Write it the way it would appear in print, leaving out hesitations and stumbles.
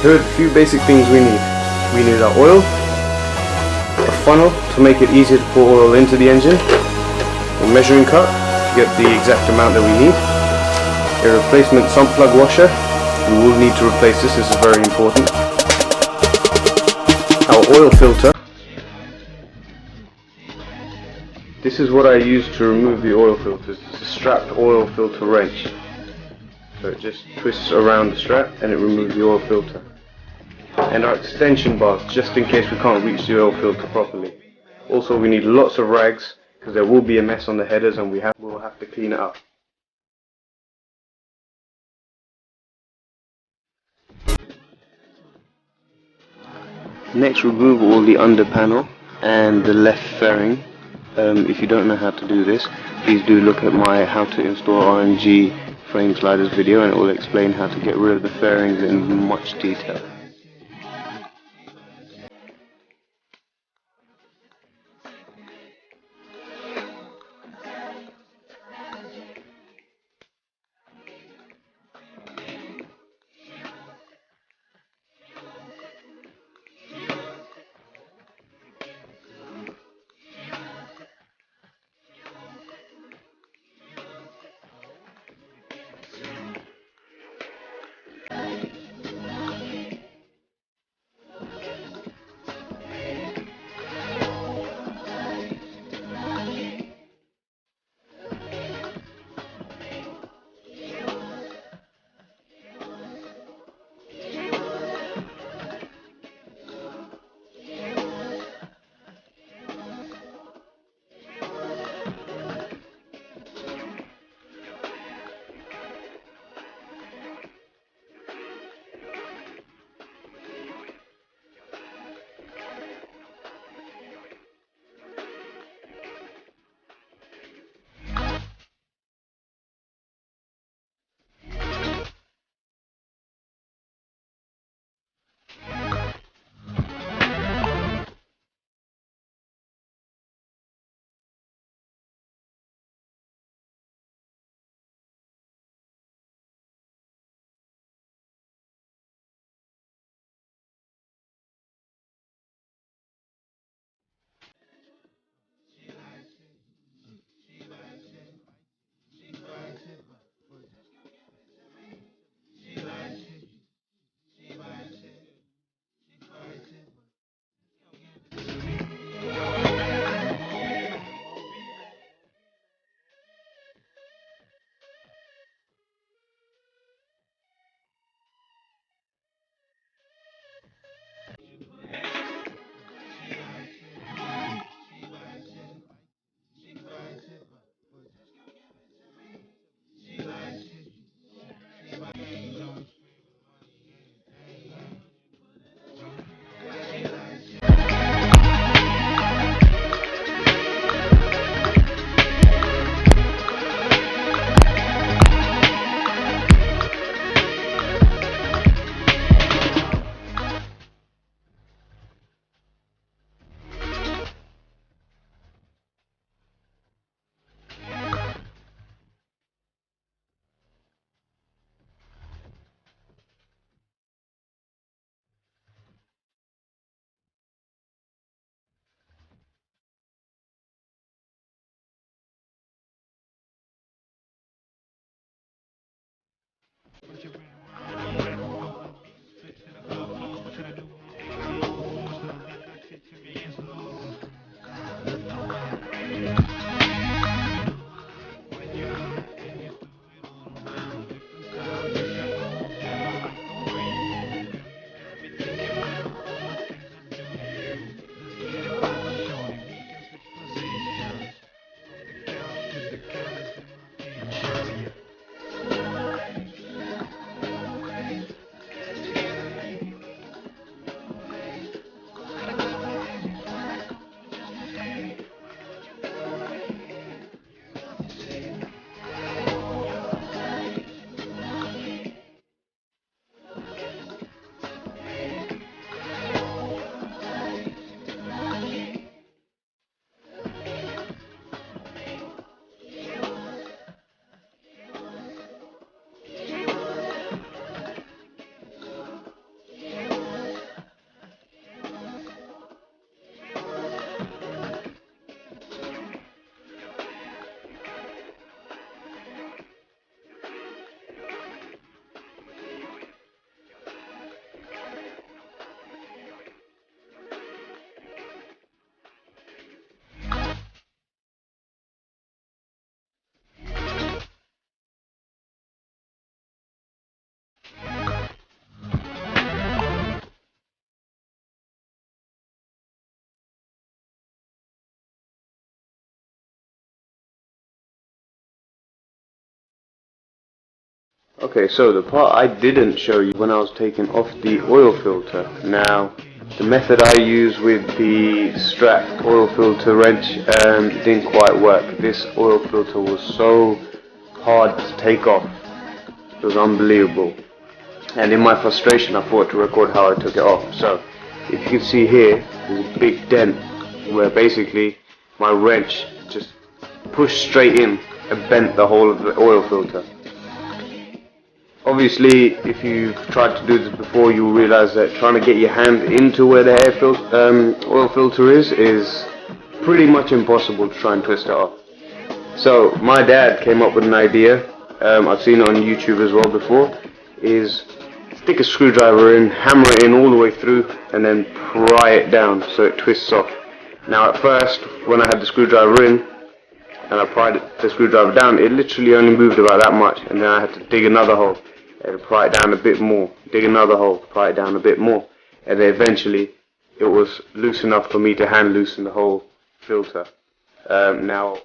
Here are the few basic things we need. We need our oil, a funnel to make it easier to pour oil into the engine, a measuring cup to get the exact amount that we need, a replacement sump plug washer. We will need to replace this is very important. Our oil filter. This is what I use to remove the oil filters. It's a strapped oil filter wrench. So it just twists around the strap and it removes the oil filter. And our extension bars, just in case we can't reach the oil filter properly. Also we need lots of rags because there will be a mess on the headers and we'll have to clean it up. Next, remove all the under panel and the left fairing. If you don't know how to do this, please do look at my how to install RNG frame sliders video, and it will explain how to get rid of the fairings in much detail. Okay, so the part I didn't show you when I was taking off the oil filter. Now, the method I use with the strapped oil filter wrench didn't quite work. This oil filter was so hard to take off. It was unbelievable. And in my frustration, I thought to record how I took it off. So, if you can see here, there's a big dent where basically my wrench just pushed straight in and bent the whole of the oil filter. Obviously, if you've tried to do this before, you'll realize that trying to get your hand into where the oil filter is pretty much impossible to try and twist it off. So my dad came up with an idea. I've seen it on YouTube as well before. Is stick a screwdriver in, hammer it in all the way through, and then pry it down so it twists off. Now at first, when I had the screwdriver in and I pried the screwdriver down, it literally only moved about that much, and then I had to dig another hole and pry it down a bit more, dig another hole, pry it down a bit more, and then eventually it was loose enough for me to hand loosen the whole filter. Now